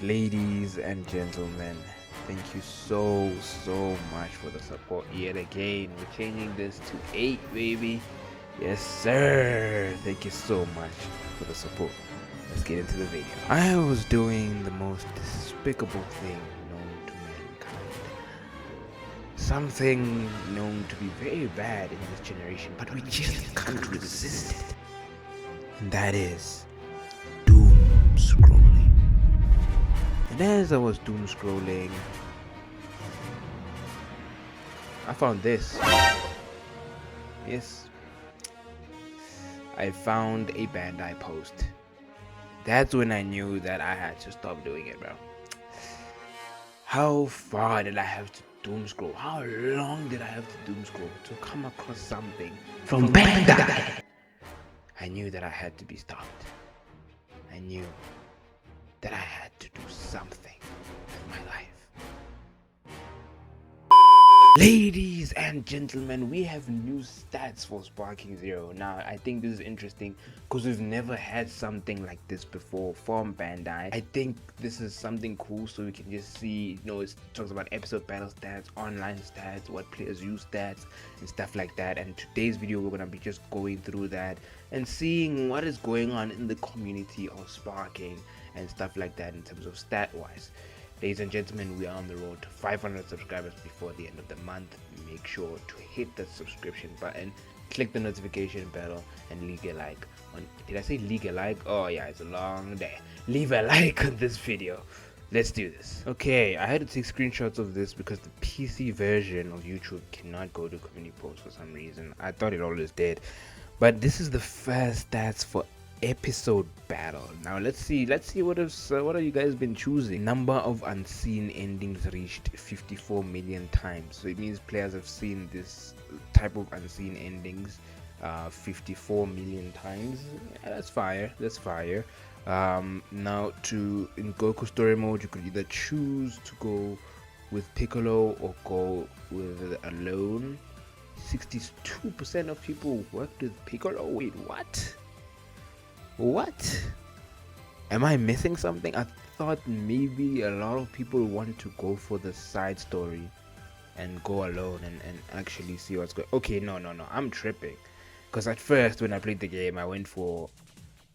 Ladies and gentlemen, thank you so much for the support yet again. We're changing this to 8, baby. Yes, sir. Thank you so much for the support. Let's get into the video. I was doing the most despicable thing known to mankind. Something known to be very bad in this generation, but we just can't resist it. And that is doom scrolling. And as I was doom scrolling, I found this. Yes, I found a Bandai post. That's when I knew that I had to stop doing it, bro. How far did I have to doom scroll? How long did I have to doom scroll to come across something from Bandai? I knew that I had to be stopped. I knew that I had to do something with my life. Ladies and gentlemen, we have new stats for Sparking Zero. Now, I think this is interesting because we've never had something like this before from Bandai. I think this is something cool so we can just see, it talks about episode battle stats, online stats, what players use stats, and stuff like that. And today's video, we're going to be just going through that and seeing what is going on in the community of Sparking and stuff like that in terms of stat-wise. Ladies and gentlemen, we are on the road to 500 subscribers before the end of the month. Make sure to hit the subscription button, click the notification bell, and leave a like. Did I say leave a like? Oh yeah, it's a long day. Leave a like on this video. Let's do this. Okay, I had to take screenshots of this because the PC version of YouTube cannot go to community posts for some reason. I thought it always did. But this is the first stats for episode battle. Now let's see what have you guys been choosing. Number of unseen endings reached 54 million times, so it means players have seen this type of unseen endings 54 million times. Yeah, that's fire. Now in Goku story mode, you could either choose to go with Piccolo or go with alone. 62% of people worked with Piccolo. Wait, what? Am I missing something? I thought maybe a lot of people want to go for the side story and go alone and actually see what's going. Okay, no, I'm tripping. Because at first when I played the game, I went for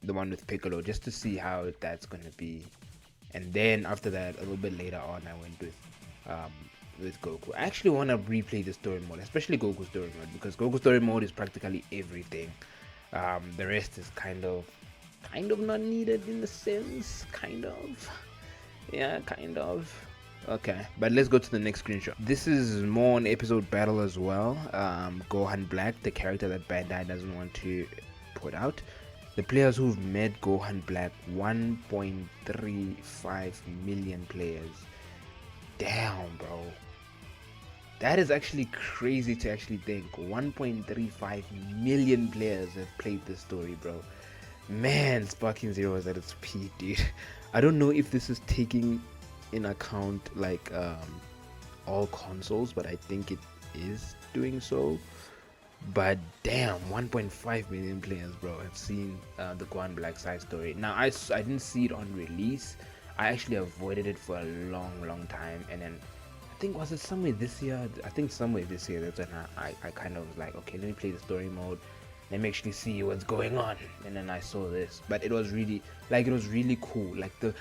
the one with Piccolo just to see how that's gonna be. And then after that, a little bit later on, I went with Goku. I actually want to replay the story mode, especially Goku story mode, because Goku story mode is practically everything. The rest is kind of not needed in the sense, kind of. Okay, but let's go to the next screenshot. This is more an episode battle as well. Gohan Black, the character that Bandai doesn't want to put out. The players who've met Gohan Black, 1.35 million players. Damn, bro. That is actually crazy to actually think. 1.35 million players have played this story, bro. Man, Sparking Zero is at its peak, dude. I don't know if this is taking in account like all consoles, but I think it is doing so. But damn, 1.5 million players, bro, have seen the Gohan Black side story. Now, I didn't see it on release. I actually avoided it for a long time, and then I think was it somewhere this year? I think somewhere this year that's when I kind of was like, okay, let me play the story mode. Let me actually see what's going on. And then I saw this, but it was really cool. Like the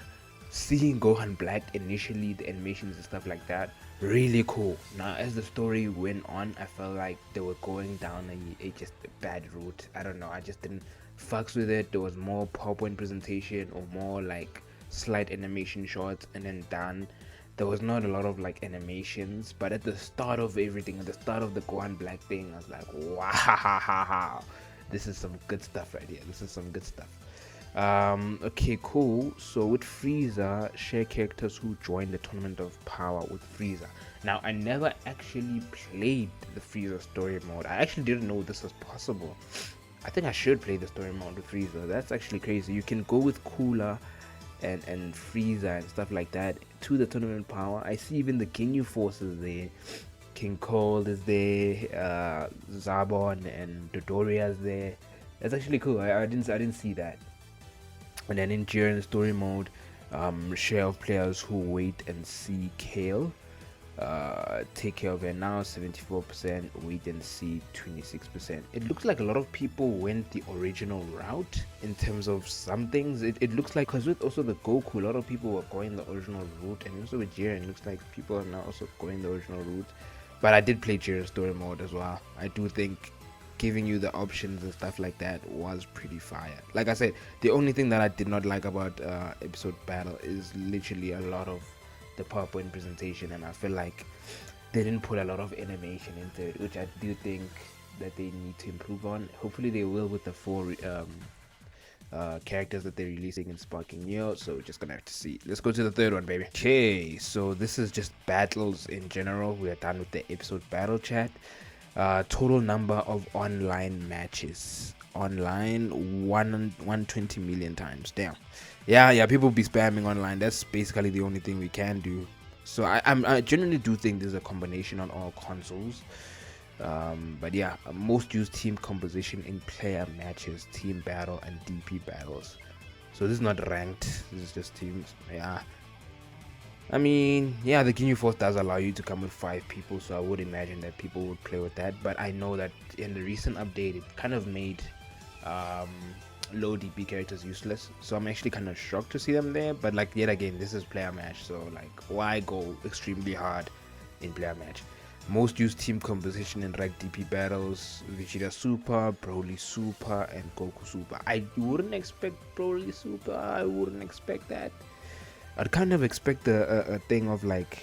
seeing Gohan Black initially, the animations and stuff like that, really cool. Now as the story went on, I felt like they were going down a just a bad route. I don't know, I just didn't fucks with it. There was more PowerPoint presentation or more like slight animation shots, and then done. There was not a lot of like animations, but at the start of everything, at the start of the Gohan Black thing, I was like, wow, this is some good stuff right here. Okay, cool. So with Frieza, share characters who joined the Tournament of Power with Frieza. Now, I never actually played the Frieza story mode. I actually didn't know this was possible. I think I should play the story mode with Frieza. That's actually crazy. You can go with Cooler and Frieza and stuff like that to the Tournament Power. I see even the Ginyu forces there. King Cold is there, Zabon and Dodoria is there. That's actually cool. I didn't see that. And then in Jiren story mode, Share of players who wait and see Kale. Take care of it now, 74%. Wait and see, 26%. It looks like a lot of people went the original route in terms of some things. It looks like, because with also the Goku, a lot of people were going the original route, and also with Jiren, it looks like people are now also going the original route. But I did play Jiren story mode as well. I do think giving you the options and stuff like that was pretty fire. Like I said, the only thing that I did not like about episode battle is literally a lot of the PowerPoint presentation, and I feel like they didn't put a lot of animation into it, which I do think that they need to improve on. Hopefully they will with the 4 characters that they're releasing in Sparking Neo, so we're just gonna have to see. Let's go to the third one, baby. Okay, so this is just battles in general. We are done with the episode battle chat. Total number of online matches. Online 120 million times. Damn. Yeah, people be spamming online. That's basically the only thing we can do. So I generally do think there's a combination on all consoles. But yeah, most used team composition in player matches, team battle, and DP battles. So this is not ranked. This is just teams. Yeah. I mean, yeah, the Ginyu Force does allow you to come with 5 people, so I would imagine that people would play with that. But I know that in the recent update, it kind of made low DP characters useless. So I'm actually kind of shocked to see them there. But like, yet again, this is player match, so like, why go extremely hard in player match? Most used team composition in ranked DP battles: Vegeta Super, Broly Super, and Goku Super. I wouldn't expect Broly Super. I wouldn't expect that. I'd kind of expect a thing of like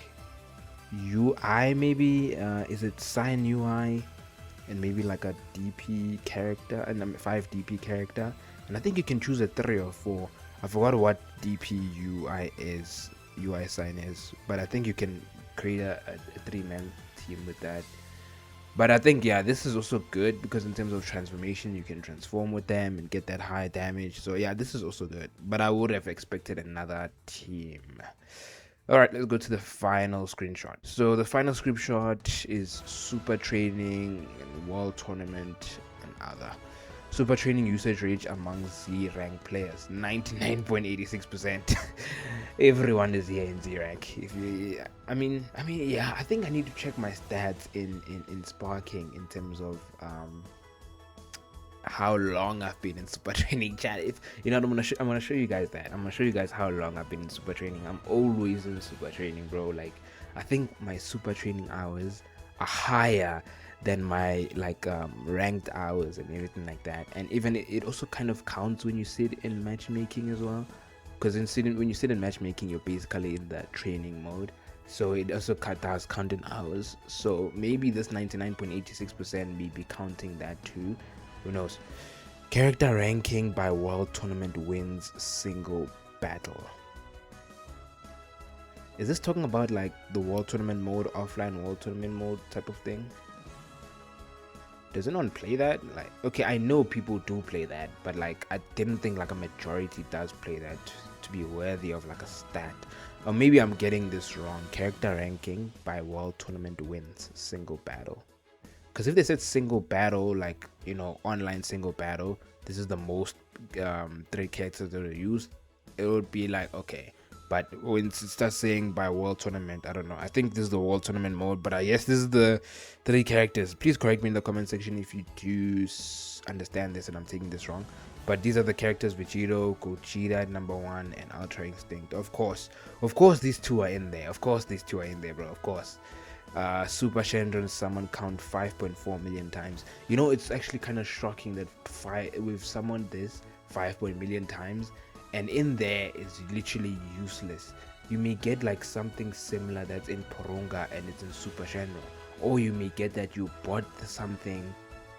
UI, maybe. Is it Sign UI? And maybe like a DP character, and 5 DP character. And I think you can choose a 3 or 4. I forgot what DP UI sign is, but I think you can create a 3-man team with that. But I think, yeah, this is also good because in terms of transformation, you can transform with them and get that high damage. So yeah, this is also good, but I would have expected another team. All right, let's go to the final screenshot. So the final screenshot is super training and world tournament and other. Super training usage rate among Z rank players, 99.86%. Everyone is here in Z rank. If you, I mean, yeah, I think I need to check my stats in Sparking in terms of how long I've been in super training chat. If you know, I'm gonna show you guys that. I'm gonna show you guys how long I've been in super training. I'm always in super training, bro. Like, I think my super training hours are higher than my like ranked hours and everything like that. And even it also kind of counts when you sit in matchmaking as well, because when you sit in matchmaking, you're basically in the training mode, so it also does count in hours. So maybe this 99.86% may be counting that too, who knows. Character ranking by world tournament wins single battle. Is this talking about like the world tournament mode, offline world tournament mode type of thing? Does anyone play that? Like, okay, I know people do play that, but like, I didn't think like a majority does play that to be worthy of like a stat. Or maybe I'm getting this wrong. Character ranking by world tournament wins single battle. Because if they said single battle, like, you know, online single battle, this is the most 3 characters that are used, it would be like, okay. But when it starts saying by world tournament, I don't know. I think this is the world tournament mode, but yes, this is the 3 characters. Please correct me in the comment section if you do understand this and I'm taking this wrong. But these are the characters: Vegito, Gogeta #1, and Ultra Instinct. Of course, these 2 are in there. Of course, these 2 are in there, bro. Of course. Super Shenron summon count 5.4 million times. You know, it's actually kind of shocking that we've summoned this 5 million times, and in there is literally useless. You may get like something similar that's in Poronga and it's in Super Shenron, or you may get that you bought something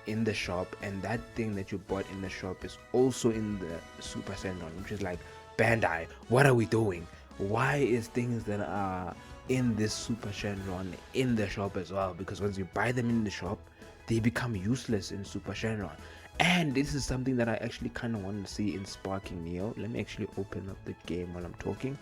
in the shop and that thing that you bought in the shop is also in the Super Shenron, which is like, Bandai, what are we doing? Why is things that are in this Super Shenron in the shop as well? Because once you buy them in the shop, they become useless in Super Shenron. And this is something that I actually kind of want to see in Sparking Neo. Let me actually open up the game while I'm talking.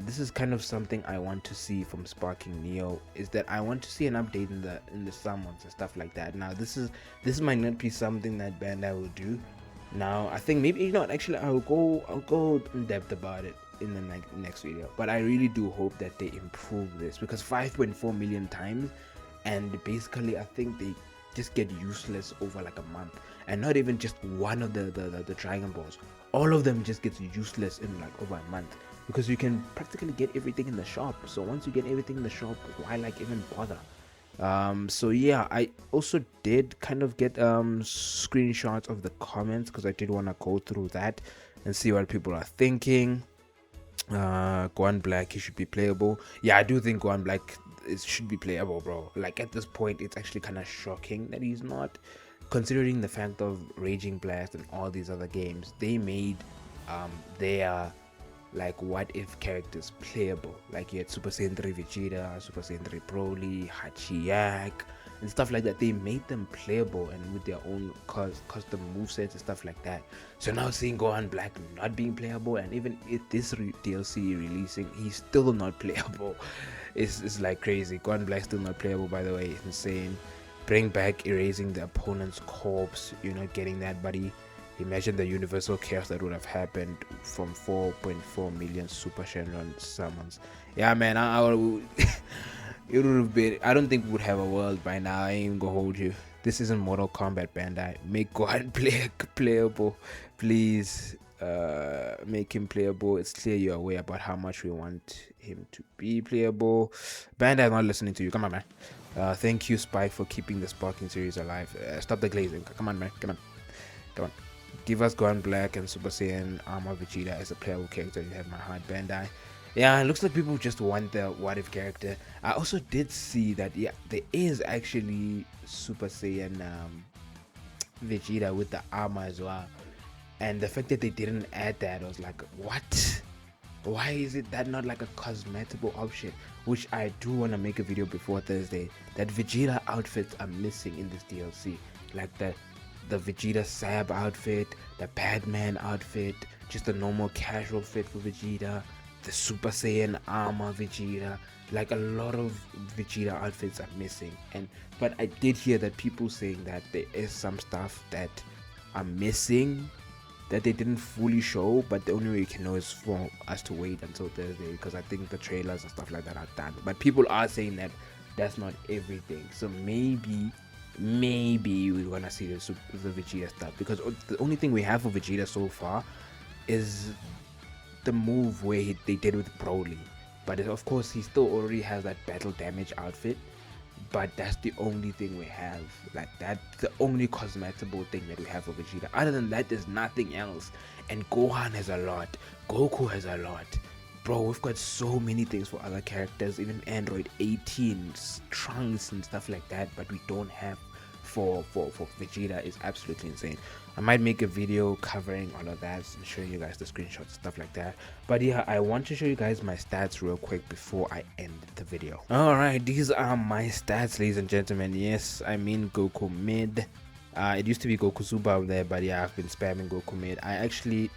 This is kind of something I want to see from Sparking Neo, is that I want to see an update in the summons and stuff like that. Now this might not be something that Bandai will do. Now I think maybe, you know, actually I'll go in depth about it. in the next video. But I really do hope that they improve this, because 5.4 million times, and basically I think they just get useless over like a month, and not even just one of the Dragon Balls, all of them just gets useless in like over a month, because you can practically get everything in the shop. So once you get everything in the shop, why like even bother? So yeah, I also did kind of get screenshots of the comments, because I did want to go through that and see what people are thinking. Gohan Black, he should be playable. Yeah, I do think Gohan Black should be playable, bro. Like at this point, it's actually kind of shocking that he's not, considering the fact of Raging Blast and all these other games. They made their like what if characters playable. Like you had Super Saiyan 3 Vegeta, Super Saiyan 3 Broly, Hachiyak, and stuff like that. They made them playable and with their own custom movesets and stuff like that. So now seeing Gohan Black not being playable, and even if this DLC releasing, he's still not playable. It's like crazy. Gohan Black still not playable, by the way. It's insane. Bring back erasing the opponent's corpse. You're not getting that, buddy. Imagine the universal chaos that would have happened from 4.4 million Super Shenron summons. Yeah, man, I would. It would have been. I don't think we would have a world by now. I ain't gonna hold you. This isn't Mortal Kombat, Bandai. Make Gohan playable, please. Make him playable. It's clear you're aware about how much we want him to be playable. Bandai not listening to you. Come on, man. Thank you, Spike, for keeping the Sparking series alive. Stop the glazing. Come on, man. Come on. Give us Gohan Black and Super Saiyan Armor Vegeta as a playable character. You have my heart, Bandai. Yeah, it looks like people just want the what if character. I also did see that, yeah, there is actually Super Saiyan Vegeta with the armor as well. And the fact that they didn't add that, I was like, what? Why is it that not like a cosmetable option? Which I do want to make a video before Thursday. That Vegeta outfits are missing in this DLC. Like the Vegeta Sab outfit, the Batman outfit, just a normal casual fit for Vegeta, the Super Saiyan armor Vegeta. Like a lot of Vegeta outfits are missing. But I did hear that people saying that there is some stuff that are missing that they didn't fully show, but the only way you can know is for us to wait until Thursday, because I think the trailers and stuff like that are done. But people are saying that that's not everything, so maybe we're gonna see the Vegeta stuff, because the only thing we have for Vegeta so far is the move where they did with Broly. But of course he still already has that battle damage outfit, but that's the only thing we have. Like that's the only cosmetable thing that we have for Vegeta. Other than that, there's nothing else. And Gohan has a lot, Goku has a lot, bro. We've got so many things for other characters, even Android 18, Trunks and stuff like that, but we don't have for Vegeta. Is absolutely insane. I might make a video covering all of that and show you guys the screenshots, stuff like that. But yeah, I want to show you guys my stats real quick before I end the video. Alright, these are my stats, ladies and gentlemen. Yes, I mean Goku mid. It used to be Goku Super up there, but yeah, I've been spamming Goku mid. I actually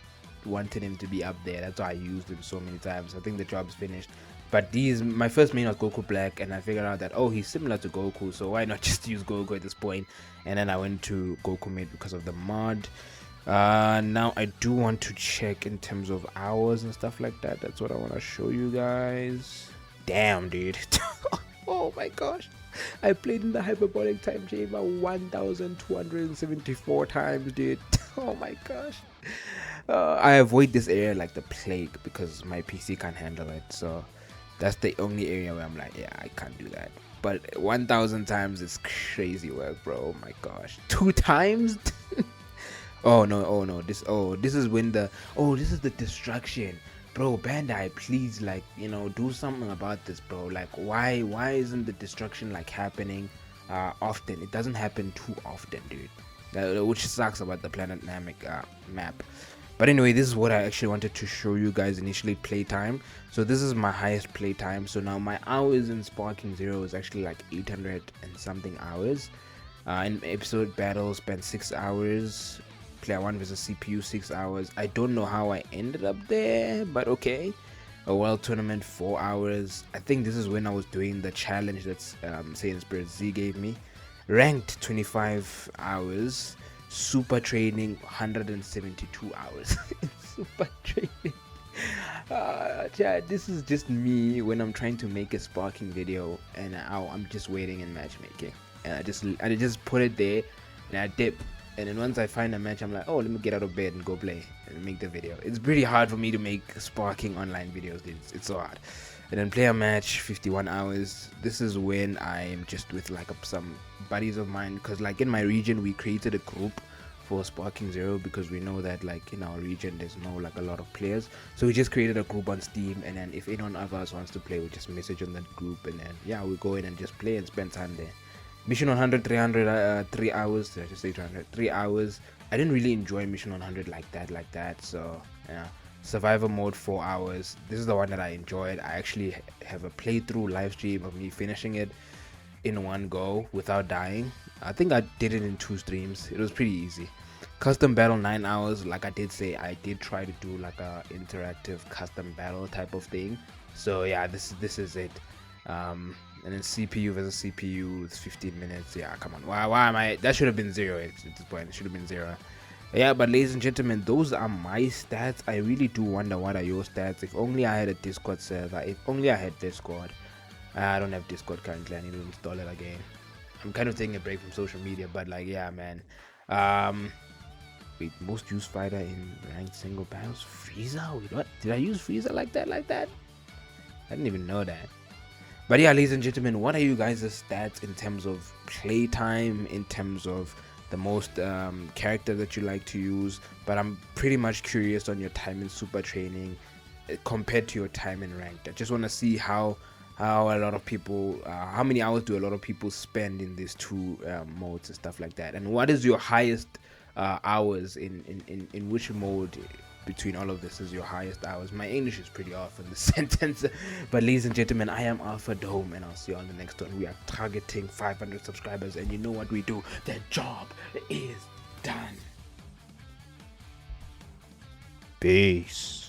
wanted him to be up there. That's why I used him so many times. I think the job's finished. But my first main was Goku Black, and I figured out that, oh, he's similar to Goku, so why not just use Goku at this point? And then I went to Goku mid because of the mod. Now I do want to check in terms of hours and stuff like that. That's what I want to show you guys. Damn, dude. Oh my gosh. I played in the hyperbolic time chamber 1,274 times, dude. Oh my gosh. I avoid this area like the plague because my PC can't handle it, so that's the only area where I'm like, yeah, I can't do that. But 1,000 times is crazy work, bro. Oh my gosh. 2 times? Oh no, this is when this is the destruction. Bro, Bandai, please, like, you know, do something about this, bro. Like, why isn't the destruction like happening often? It doesn't happen too often, dude. Which sucks about the Planet Namek map. But anyway, this is what I actually wanted to show you guys initially. Playtime. So this is my highest playtime. So now my hours in Sparking Zero is actually like 800 and something hours. In episode battle, spent 6 hours. Player 1 versus CPU 6 hours. I don't know how I ended up there, but okay. A world tournament 4 hours. I think this is when I was doing the challenge that's Saiyan Spirit Z gave me. Ranked 25 hours. Super training 172 hours. Super training. Chat, this is just me when I'm trying to make a sparking video and I'm just waiting in matchmaking, and I just put it there and I dip, and then once I find a match I'm like, oh, let me get out of bed and go play and make the video. It's pretty hard for me to make sparking online videos. It's so hard. And then play a match 51 hours. This is when I'm just with like some buddies of mine, because like in my region we created a group for Sparking Zero, because we know that like in our region there's no like a lot of players, so we just created a group on Steam, and then if anyone of us wants to play, we just message on that group, and then yeah, we go in and just play and spend time there. Mission 100, 300, 3 hours. Did I just say 300? 3 hours. I didn't really enjoy Mission 100 like that, so yeah. Survivor mode 4 hours. This is the one that I enjoyed. I actually have a playthrough live stream of me finishing it in one go without dying. I think I did it in 2 streams. It was pretty easy. Custom battle 9 hours. Like I did say, I did try to do like a interactive custom battle type of thing. So yeah, this is it. And then CPU versus CPU is 15 minutes. Yeah, come on. Why am I? That should have been 0 at this point. It should have been 0. Yeah, but ladies and gentlemen, those are my stats. I really do wonder what are your stats. If only I had a Discord server. If only I had Discord. I don't have Discord currently. I need to install it again. I'm kind of taking a break from social media, but like, yeah, man. Wait, most used fighter in ranked single battles? Frieza? Wait, what? Did I use Frieza like that? I didn't even know that. But yeah, ladies and gentlemen, what are you guys' stats in terms of playtime, in terms of the most character that you like to use? But I'm pretty much curious on your time in super training compared to your time in ranked. I just want to see how a lot of people, how many hours do a lot of people spend in these 2 modes and stuff like that, and what is your highest hours in which mode between all of this is your highest hours. My English is pretty off in the sentence, but ladies and gentlemen, I am Alpha Dome, and I'll see you on the next one. We are targeting 500 subscribers, and you know what we do? The job is done. Peace.